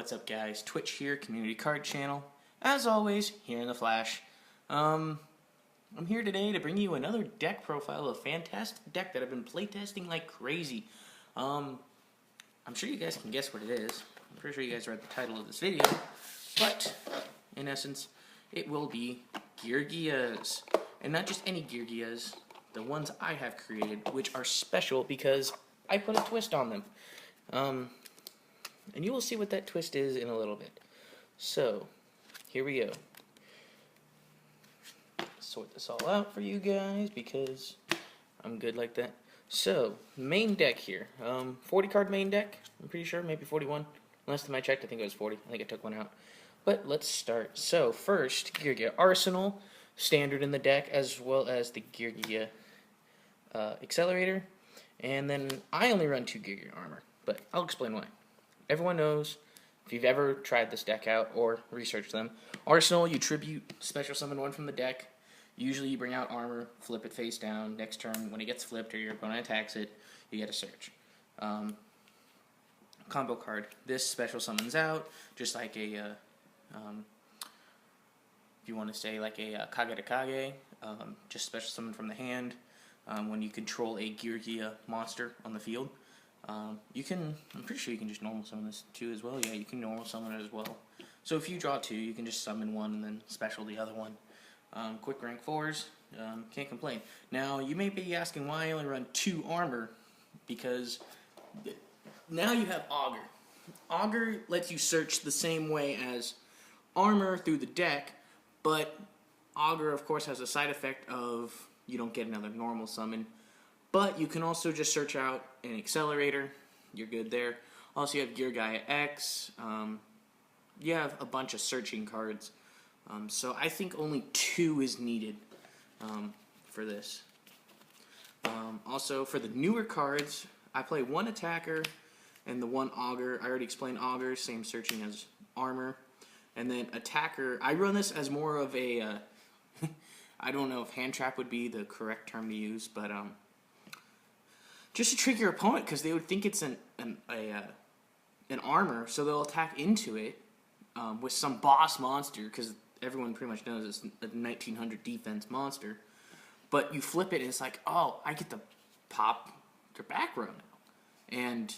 what's up guys? Twitch here, community card channel. As always, here in the flash. I'm here today to bring you another deck profile of a fantastic deck that I've been playtesting like crazy. I'm sure you guys can guess what it is. I'm pretty sure you guys read the title of this video. But, in essence, it will be Geargias. And not just any Geargias, the ones I have created, which are special because I put a twist on them. And you will see what that twist is in a little bit. So, here we go. Sort this all out for you guys because I'm good like that. So, main deck here. 40 card main deck, I'm pretty sure, maybe 41. Last time I checked, I think it was 40. I think I took one out. But let's start. So, first, Geargia Arsenal, standard in the deck, as well as the Geargia Accelerator. And then I only run 2 Geargia Armor, but I'll explain why. Everyone knows, if you've ever tried this deck out or researched them, Arsenal, you tribute, special summon one from the deck. Usually you bring out armor, flip it face down. Next turn, when it gets flipped or your opponent attacks it, you get a search. Combo card. This special summons out, just like a, if you want to say like a Kage to Kage, just special summon from the hand. When you control a Geargia monster on the field. You can, I'm pretty sure you can just normal summon this too as well. Yeah, you can normal summon it as well. So if you draw 2, you can just summon one and then special the other one. Quick rank 4s, can't complain. Now, you may be asking why I only run 2 armor, because now you have Augur. Augur lets you search the same way as armor through the deck, but Augur, of course, has a side effect of you don't get another normal summon. But you can also just search out an Accelerator. You're good there. Also, you have Geargia X. You have a bunch of searching cards. So I think only 2 is needed for this. Also, for the newer cards, I play 1 Attacker and the 1 Augur. I already explained Augur, same searching as Armor. And then Attacker, I run this as more of a... I don't know if Hand Trap would be the correct term to use, but... just to trick your opponent, because they would think it's an armor, so they'll attack into it with some boss monster, because everyone pretty much knows it's a 1900 defense monster. But you flip it, and it's like, oh, I get to pop their back row now. And,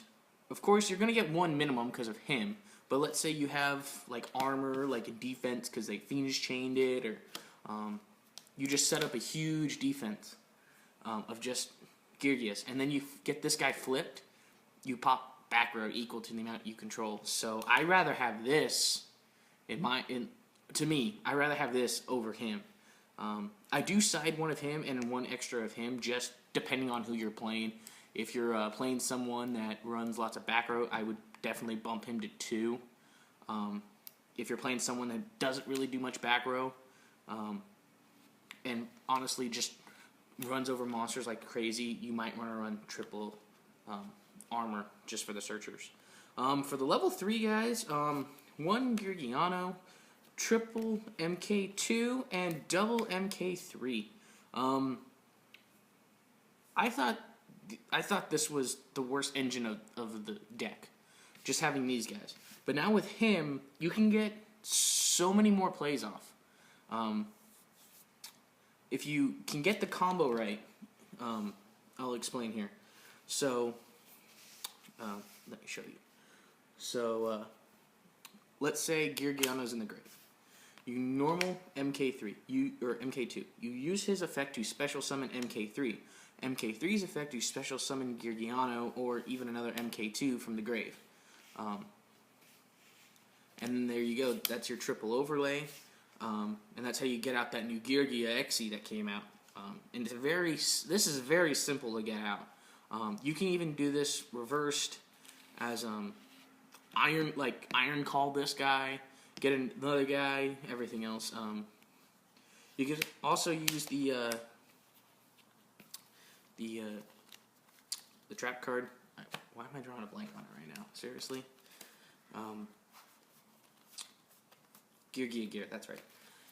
of course, you're going to get 1 minimum because of him. But let's say you have, like, armor, like a defense, because they Phoenix chained it, or you just set up a huge defense of just... Geargias, and then you get this guy flipped, you pop back row equal to the amount you control. So I rather have this to me, I rather have this over him. I do side 1 of him and 1 extra of him, just depending on who you're playing. If you're playing someone that runs lots of back row, I would definitely bump him to 2. If you're playing someone that doesn't really do much back row, and honestly just runs over monsters like crazy, you might want to run triple armor just for the searchers. For the level 3 guys, 1 Geargiano, triple MK2, and double MK3. I thought this was the worst engine of the deck, just having these guys. But now with him, you can get so many more plays off. If you can get the combo right, I'll explain here. So, let me show you. So, let's say Geargiano's in the grave. You normal MK3, or MK2. You use his effect to special summon MK3. MK3's effect to special summon Geargiano, or even another MK2 from the grave. And then there you go. That's your triple overlay. And that's how you get out that new Geargia XE that came out. And this is very simple to get out. You can even do this reversed as Iron Call this guy, get another guy, everything else. You can also use the trap card. Why am I drawing a blank on it right now? Seriously. Gear, that's right.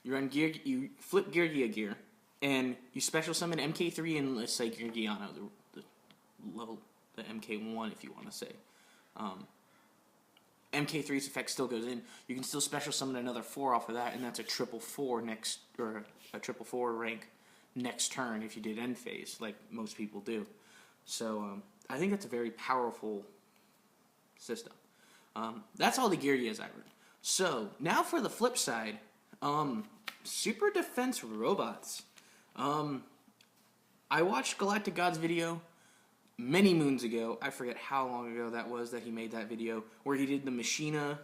You run you flip Geargia gear, and you special summon MK3 and let's say Geargiano, the MK1 if you want to say. MK3's effect still goes in. You can still special summon another 4 off of that, and that's a 4/4 next, or a 4/4 rank next turn if you did end phase, like most people do. So I think that's a very powerful system. That's all the Geargias I run. So now for the flip side, super defense robots. I watched Galactic God's video many moons ago. I forget how long ago that was that he made that video, where he did the Machina,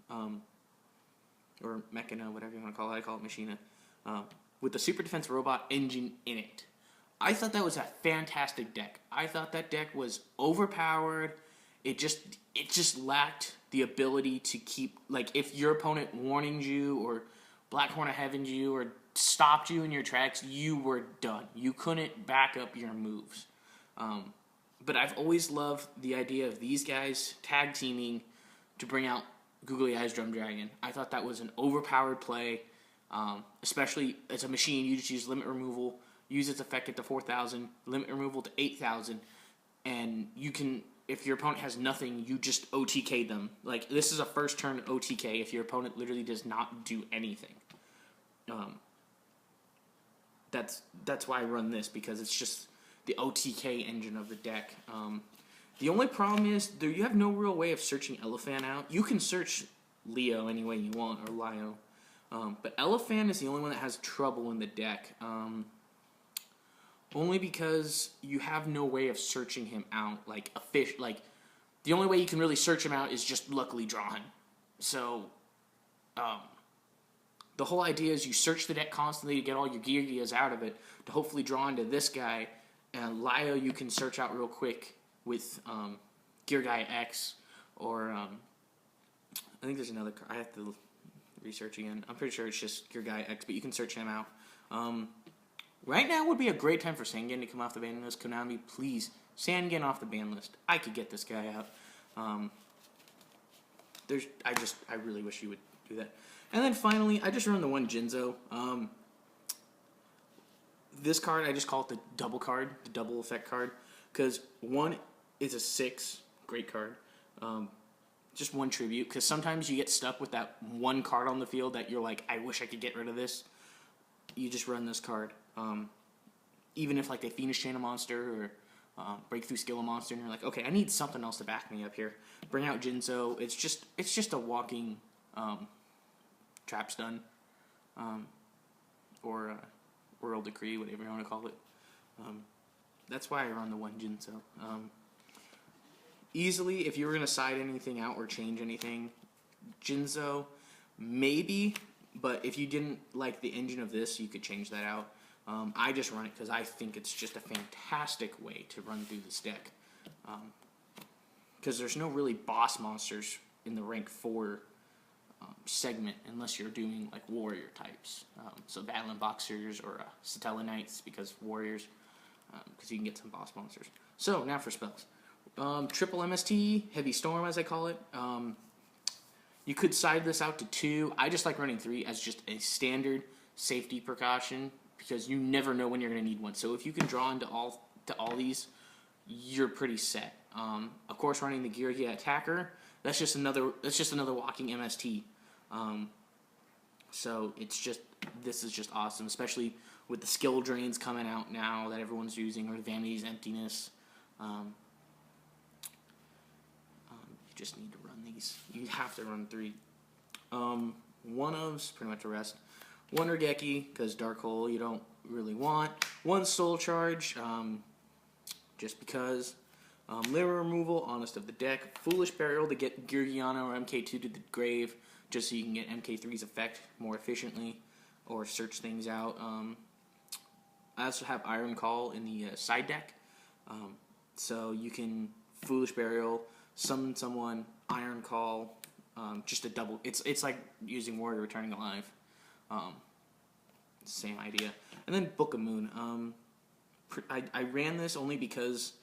or Mechana, whatever you want to call it. I call it Machina, with the super defense robot engine in it. I thought that was a fantastic deck. I thought that deck was overpowered. It just lacked the ability to keep, like, if your opponent warninged you or Black Horn of Heavened you or stopped you in your tracks, you were done. You couldn't back up your moves. But I've always loved the idea of these guys tag teaming to bring out Googly Eyes Drum Dragon. I thought that was an overpowered play, especially as a machine. You just use limit removal, use its effect at the 4,000, limit removal to 8,000, and you can, if your opponent has nothing, you just OTK them. Like, this is a first turn OTK if your opponent literally does not do anything. That's why I run this, because it's just the OTK engine of the deck. The only problem is you have no real way of searching Elephant out. You can search Leo any way you want, or Lio, but Elephant is the only one that has trouble in the deck. Only because you have no way of searching him out, like a fish. Like, the only way you can really search him out is just luckily draw him. So, the whole idea is you search the deck constantly to get all your Geargias out of it, to hopefully draw into this guy. And Lio you can search out real quick with Geargia X, or I think there's another card. I have to research again. I'm pretty sure it's just Geargia X, but you can search him out. Right now would be a great time for Sangan to come off the ban list. Konami, please, Sangan off the ban list. I could get this guy out. I really wish you would do that. And then finally, I just run the one Jinzo. This card, I just call it the double card, the double effect card, because one is a 6, great card. Just one tribute, because sometimes you get stuck with that one card on the field that you're like, I wish I could get rid of this. You just run this card. Even if, like, they Phoenix Chain a monster, or Breakthrough Skill a monster, and you're like, okay, I need something else to back me up here. Bring out Jinzo. It's just a walking trap stun, or World Decree, whatever you want to call it. That's why I run the one Jinzo. Easily, if you were going to side anything out or change anything, Jinzo, maybe, but if you didn't like the engine of this, you could change that out. I just run it because I think it's just a fantastic way to run through this deck. Because there's no really boss monsters in the rank 4 segment unless you're doing like warrior types. So Battling Boxers or Satella Knights, because warriors, because you can get some boss monsters. So now for spells. Triple MST, Heavy Storm as I call it. You could side this out to 2. I just like running 3 as just a standard safety precaution, because you never know when you're going to need one. So if you can draw into all these, you're pretty set. Of course, running the Geargia Attacker, that's just another walking MST. So this is just awesome, especially with the skill drains coming out now that everyone's using, or Vanity's Emptiness. You just need to run these. You have to run 3. One of's pretty much a rest. One Regeki, because Dark Hole you don't really want. One Soul Charge, just because. Limit Removal, Honest of the Deck. Foolish Burial to get Geargiana or MK2 to the grave, just so you can get MK3's effect more efficiently, or search things out. I also have Iron Call in the side deck, so you can Foolish Burial, summon someone, Iron Call, just a double. It's like using Warrior Returning Alive. Same idea. And then Book of Moon. I ran this only because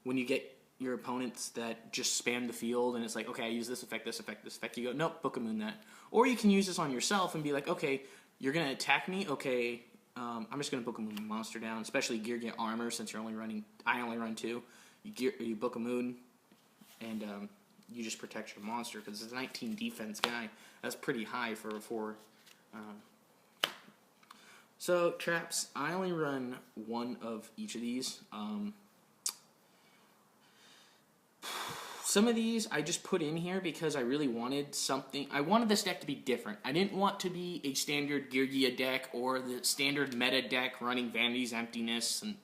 when you get your opponents that just spam the field and it's like, okay, I use this effect, this effect, this effect, you go, nope, Book of Moon that. Or you can use this on yourself and be like, okay, you're going to attack me, okay, I'm just going to Book of Moon monster down, especially Geargia Armor, since I only run 2. You Book of Moon, and you just protect your monster, because it's a 19 defense guy. That's pretty high for a 4. So, traps, I only run one of each of these. Some of these I just put in here because I really wanted something. I wanted this deck to be different. I didn't want to be a standard Geargia deck or the standard meta deck running Vanity's Emptiness and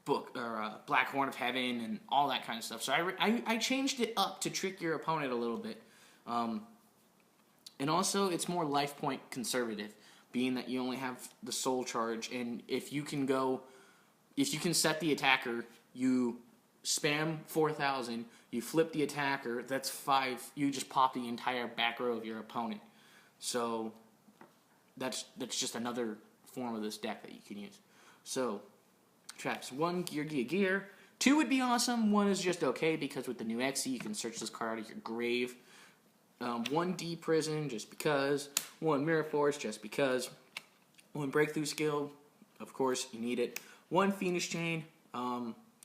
Black Horn of Heaven and all that kind of stuff. So I changed it up to trick your opponent a little bit. And also, it's more life point conservative, being that you only have the soul charge. And if you can set the attacker, you spam 4,000, you flip the attacker, that's 5, you just pop the entire back row of your opponent. So that's just another form of this deck that you can use. So, traps, 1, Geargia Gear. 2 would be awesome, 1 is just okay, because with the new Xe, you can search this card out of your grave. 1 D Prison, just because. 1 Mirror Force, just because. 1 Breakthrough Skill, of course, you need it. 1 Phoenix Chain,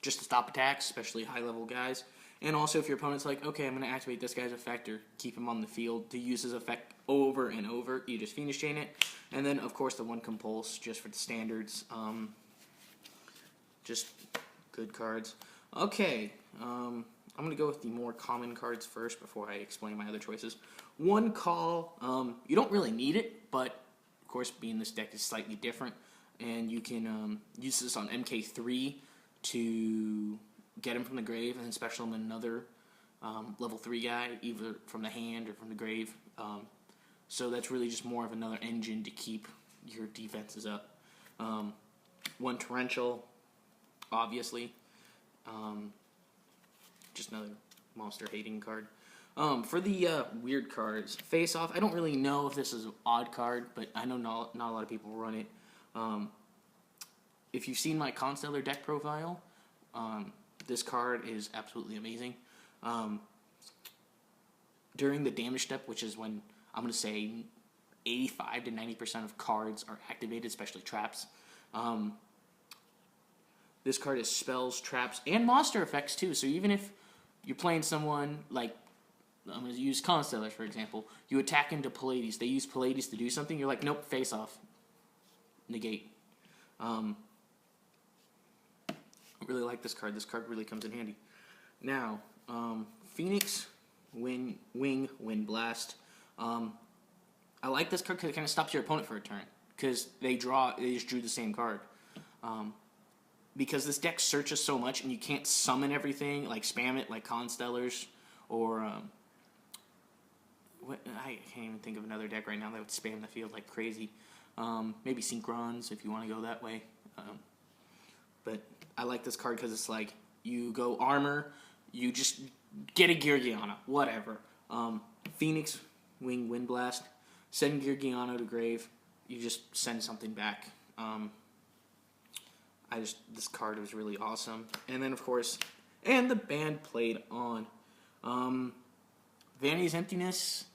just to stop attacks, especially high-level guys. And also, if your opponent's like, okay, I'm going to activate this guy's effect or keep him on the field to use his effect over and over, you just Phoenix Chain it. And then, of course, the 1 Compulse, just for the standards. Just good cards. Okay, I'm going to go with the more common cards first before I explain my other choices. 1 Call, you don't really need it, but, of course, being this deck is slightly different. And you can use this on MK3 to get him from the grave and then special him another level 3 guy, either from the hand or from the grave. So that's really just more of another engine to keep your defenses up. 1 Torrential, obviously. Just another monster hating card. For the weird cards, Face Off, I don't really know if this is an odd card, but I know not a lot of people run it. If you've seen my Constellar deck profile, this card is absolutely amazing. During the damage step, which is when I'm going to say 85 to 90% of cards are activated, especially traps. This card is spells, traps, and monster effects too. So even if you're playing someone like, I'm going to use Constellars for example, you attack into Pallades. They use Pallades to do something. You're like, nope, Face Off. Negate. I really like this card. This card really comes in handy. Now, Phoenix, Wing, Wind Blast. I like this card because it kind of stops your opponent for a turn. Because they just drew the same card. Because this deck searches so much and you can't summon everything, like spam it like Constellars, or I can't even think of another deck right now that would spam the field like crazy. Maybe Synchrons if you want to go that way. But I like this card because it's like, you go armor, you just get a Geargiana, whatever. Phoenix, Wing, Wind Blast, send Geargiana to grave, you just send something back. This card was really awesome. And then, of course, and the band played on. Vanity's Emptiness,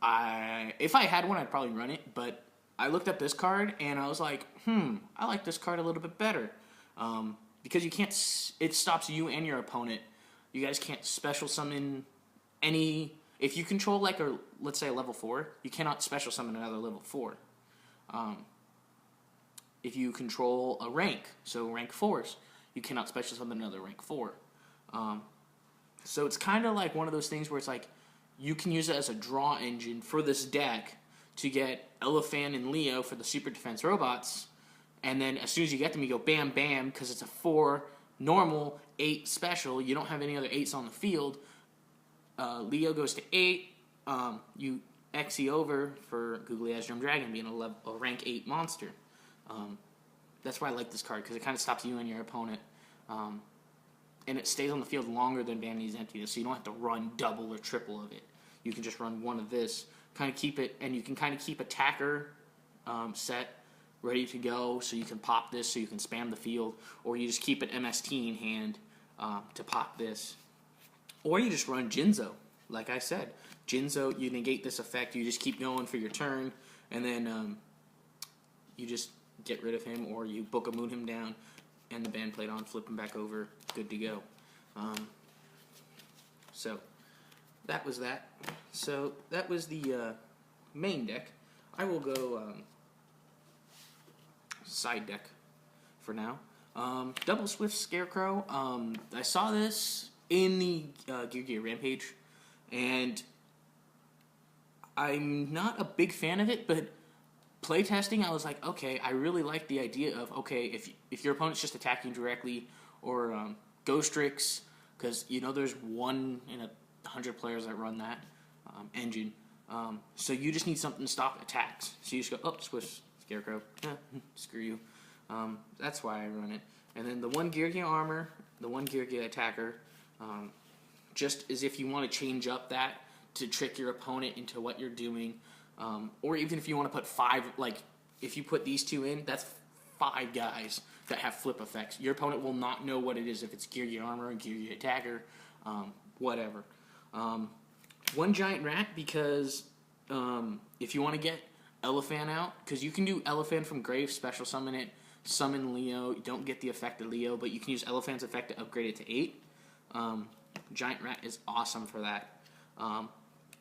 if I had one, I'd probably run it, but I looked up this card, and I was like, I like this card a little bit better. Because you can't, it stops you and your opponent. You guys can't special summon any, if you control like let's say a level 4, you cannot special summon another level 4. If you control a rank, so rank 4s, you cannot special summon another rank 4. So it's kind of like one of those things where it's like, you can use it as a draw engine for this deck to get Elephant and Leo for the super defense robots, and then as soon as you get them, you go bam, bam, because it's a 4 normal, 8 special. You don't have any other 8s on the field. Leo goes to 8. You Xe over for Googly Eyes Drum Dragon being a rank 8 monster. That's why I like this card, because it kind of stops you and your opponent. And it stays on the field longer than Vanity's Emptiness, so you don't have to run double or triple of it. You can just run one of this, kind of keep it, and you can kind of keep attacker set ready to go, so you can pop this, so you can spam the field, or you just keep an MST in hand to pop this. Or you just run Jinzo, like I said. Jinzo, you negate this effect, you just keep going for your turn, and then you just get rid of him, or you Book of Moon him down, and the band played on, flip him back over, good to go. So, that was that. So that was the main deck. I will go side deck for now. Double Swift Scarecrow. I saw this in the Geargia Rampage, and I'm not a big fan of it, but playtesting, I was like, okay, I really like the idea of, okay, if your opponent's just attacking directly, or Ghost Tricks, because there's 1 in 100 players that run that engine. So you just need something to stop attacks. So you just go, oh, Swift Scarecrow, screw you. That's why I run it. And then the 1 Geargia armor, the 1 Geargia attacker, just as if you want to change up that to trick your opponent into what you're doing. Or even if you want to put 5, like, if you put these 2 in, that's 5 guys that have flip effects. Your opponent will not know what it is, if it's Geargia armor, Geargia attacker, whatever. 1 giant rat, because if you want to get Elephant out, because you can do Elephant from Grave, special summon it, summon Leo. You don't get the effect of Leo, but you can use Elephant's effect to upgrade it to 8. Giant rat is awesome for that. And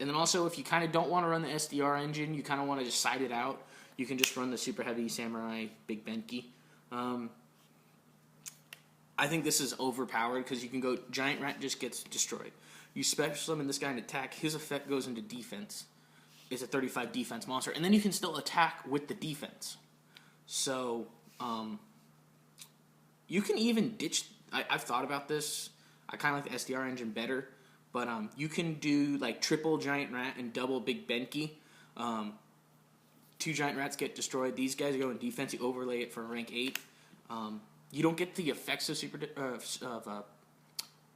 then also, if you kind of don't want to run the SDR engine, you kind of want to just side it out, you can just run the Super Heavy Samurai Big Benki. I think this is overpowered, because you can go, Giant Rat just gets destroyed. You special summon this guy and attack, his effect goes into defense. It's a 35 defense monster, and then you can still attack with the defense. So, you can even ditch, I've thought about this, I kind of like the SDR engine better, but you can do like triple Giant Rat and double Big Benki. 2 Giant Rats get destroyed. These guys go in defense. You overlay it for rank 8. You don't get the effects of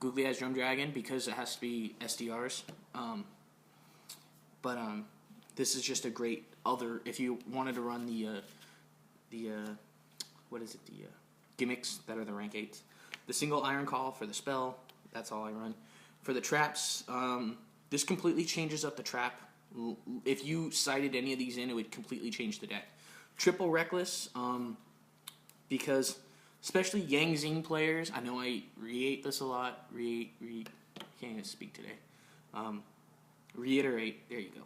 Googly Eyes Drum Dragon, because it has to be SDRs. But this is just a great other, if you wanted to run the gimmicks that are the rank 8s. The single Iron Call for the spell, that's all I run. For the traps, this completely changes up the trap. If you sided any of these in, it would completely change the deck. Triple Reckless, because especially Yang Zing players, I know I reiterate this a lot. I can't even speak today. Reiterate, there you go.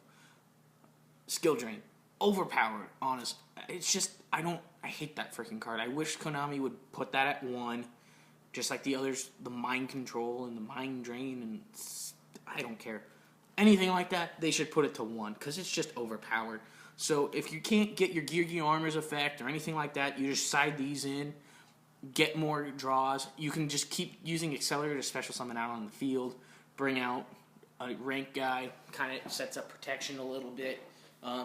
Skill Drain, overpowered, honest. It's just, I hate that freaking card. I wish Konami would put that at 1. Just like the others, the Mind Control and the Mind Drain, and I don't care. Anything like that, they should put it to 1, because it's just overpowered. So if you can't get your Geargia Armor's effect or anything like that, you just side these in, get more draws. You can just keep using Accelerator to special summon out on the field, bring out a rank guy, kind of sets up protection a little bit,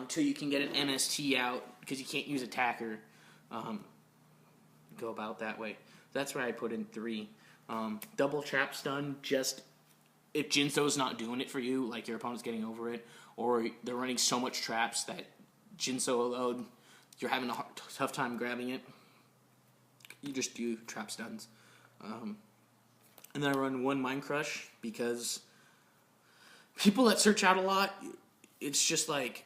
till you can get an NST out, because you can't use Attacker. Go about that way. That's where I put in 3. Double Trap Stun, just if Jinso's not doing it for you, like your opponent's getting over it, or they're running so much traps that Jinso alone, you're having a tough time grabbing it, you just do Trap Stuns. And then I run 1 Mind Crush, because people that search out a lot, it's just like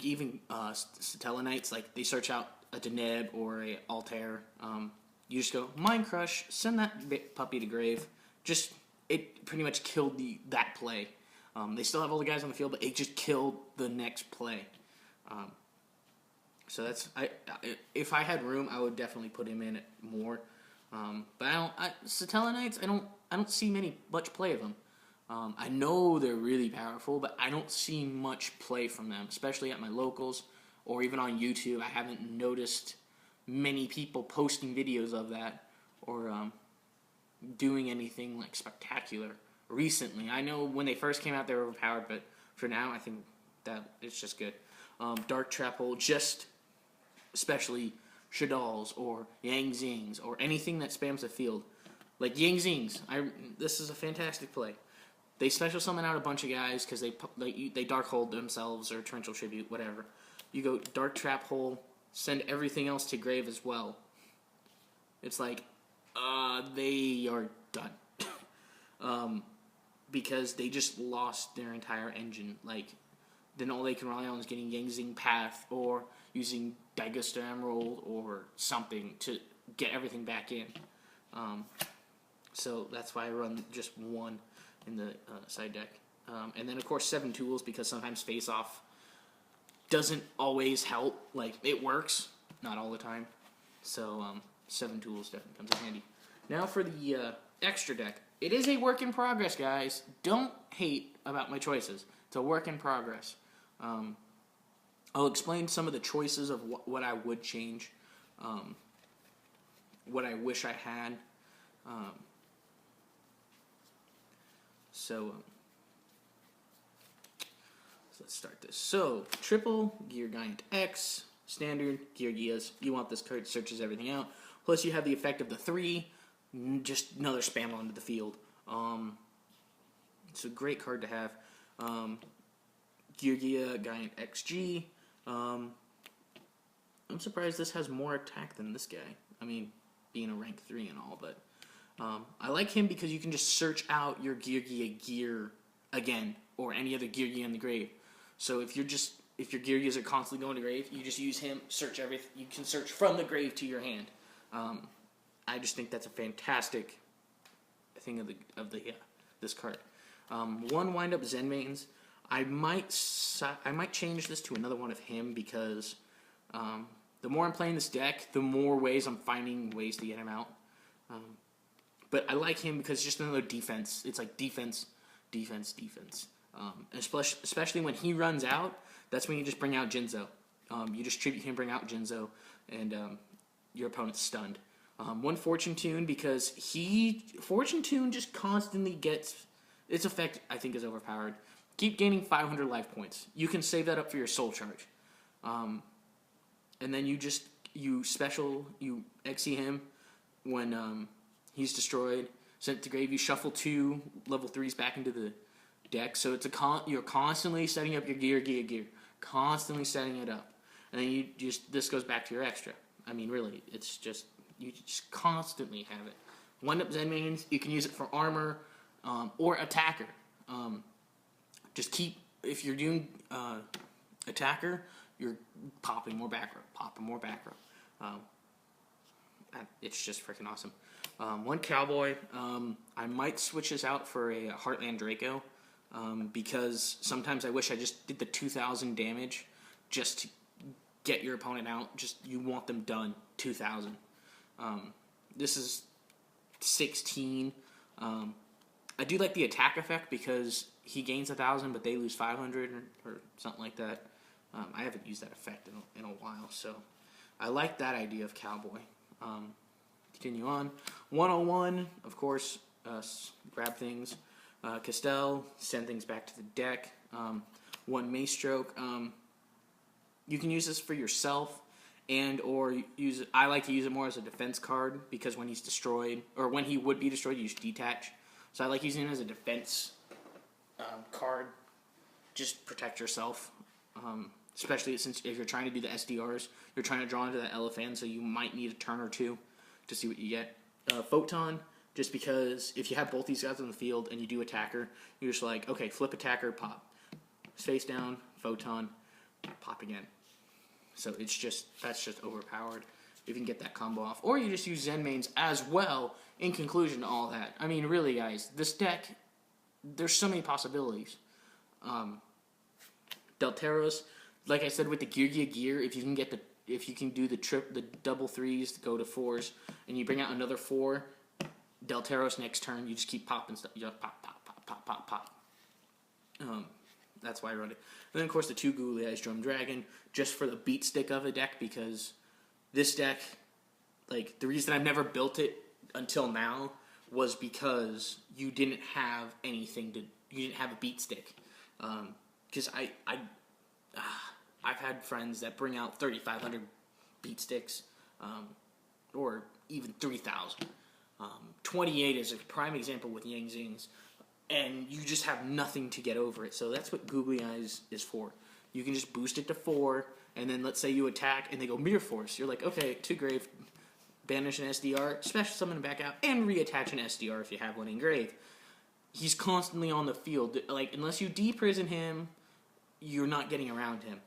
even Satella Knights, like they search out a Deneb or a Altair. You just go, Mind Crush, send that puppy to grave. Just, it pretty much killed that play. They still have all the guys on the field, but it just killed the next play. So that's, if I had room, I would definitely put him in more. But Satella Knights, I don't see much play of them. I know they're really powerful, but I don't see much play from them, especially at my locals or even on YouTube. I haven't noticed many people posting videos of that or doing anything like spectacular recently. I know when they first came out they were overpowered, but for now I think that it's just good. Dark Trap Hole, just especially Shadal's or Yang Zings or anything that spams the field. Like Yang Zings, this is a fantastic play. They special summon out a bunch of guys because they Dark Hold themselves or Torrential Tribute, whatever. You go Dark Trap Hole, send everything else to grave as well. It's like, they are done. Because they just lost their entire engine. Like, then all they can rely on is getting Yang Zing Path or using Daiguster Emerald or something to get everything back in. So that's why I run just 1 in the side deck. And then, of course, 7 tools, because sometimes face-off doesn't always help. Like, it works, not all the time. So, 7 tools definitely comes in handy. Now for the extra deck. It is a work in progress, guys. Don't hate about my choices. It's a work in progress. I'll explain some of the choices of what I would change, what I wish I had. So let's start this. So, triple, Gear Giant X, standard, Geargias. You want this card, searches everything out. Plus you have the effect of the 3, just another spam onto the field. It's a great card to have. Geargia Giant XG. I'm surprised this has more attack than this guy. I mean, being a rank 3 and all, but I like him because you can just search out your Geargia gear again, or any other Geargia in the grave. So if your Geargias are constantly going to grave, you just use him, search everything. You can search from the grave to your hand. I just think that's a fantastic thing of this card. 1 wind up Zen Mains. I might change this to another one of him, because the more I'm playing this deck, the more ways I'm finding ways to get him out. But I like him because it's just another defense. It's like defense, defense, defense. Especially when he runs out, that's when you just bring out Jinzo. You just tribute him, bring out Jinzo, and your opponent's stunned. 1 Fortune Tune, because Fortune Tune just constantly gets, its effect I think is overpowered. Keep gaining 500 life points. You can save that up for your soul charge. And then you XE him when he's destroyed, sent to grave. You shuffle 2 level 3s back into the deck. So it's you're constantly setting up your gear, constantly setting it up. And then this goes back to your extra. I mean, really, it's just, you just constantly have it. Wind up Zen Mains, you can use it for armor or attacker. Just keep, if you're doing attacker, you're popping more back row, it's just freaking awesome. 1 Cowboy, I might switch this out for a Heartland Draco, because sometimes I wish I just did the 2,000 damage just to get your opponent out. Just, you want them done, 2,000. This is 16. I do like the attack effect because he gains 1,000, but they lose 500 or something like that. I haven't used that effect in a while, so I like that idea of Cowboy. Continue on. 101, of course, grab things. Castell, send things back to the deck. 1 Mace Stroke. You can use this for yourself, or use it. I like to use it more as a defense card, because when he's destroyed, or when he would be destroyed, you just detach. So I like using it as a defense card. Just protect yourself. Especially since if you're trying to do the SDRs, you're trying to draw into the elephant, so you might need a turn or 2 to see what you get. Photon, just because if you have both these guys on the field and you do attacker, you're just like, okay, flip attacker, pop. Face down, Photon, pop again. So that's just overpowered. You can get that combo off. Or you just use Zen Mains as well in conclusion to all that. I mean, really, guys, this deck, there's so many possibilities. Delteros, like I said with the Geargia gear, if you can do the double 3s, go to 4s, and you bring out another 4, Delteros next turn, you just keep popping stuff. You just pop, pop, pop, pop, pop, pop. That's why I wrote it. And then, of course, the 2 Googly Eyes Drum Dragon, just for the beat stick of the deck, because this deck, like, the reason I've never built it until now was because you didn't have you didn't have a beat stick. Because I've had friends that bring out 3,500 beat sticks, or even 3,000. 28 is a prime example with Yang Zings, and you just have nothing to get over it. So that's what Googly Eyes is for. You can just boost it to 4, and then let's say you attack, and they go Mirror Force. You're like, okay, 2 grave, banish an SDR, special summon back out, and reattach an SDR if you have one in grave. He's constantly on the field. Like, unless you deprison him, you're not getting around him,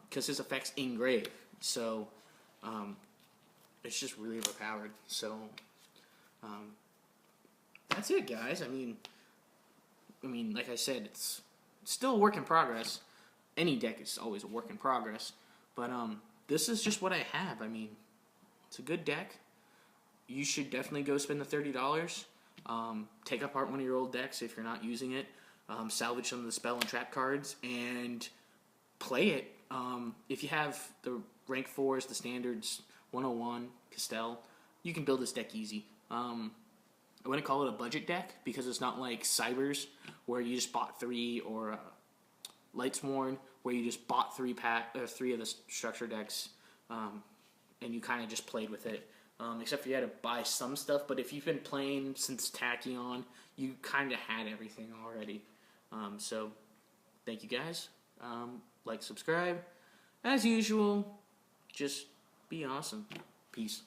because his effect's in grave. So, it's just really overpowered. So, that's it, guys. I mean, I mean, like I said, it's still a work in progress. Any deck is always a work in progress. But this is just what I have. I mean, it's a good deck. You should definitely go spend the $30. Take apart one of your old decks if you're not using it. Salvage some of the spell and trap cards and play it. If you have the rank 4s, the standards, 101, Castell, you can build this deck easy. I wouldn't call it a budget deck because it's not like Cybers where you just bought 3 or Lightsworn where you just bought 3 of the structure decks and you kind of just played with it. Except for you had to buy some stuff, but if you've been playing since Tachyon, you kind of had everything already. So, thank you guys. Like, subscribe. As usual, just be awesome. Peace.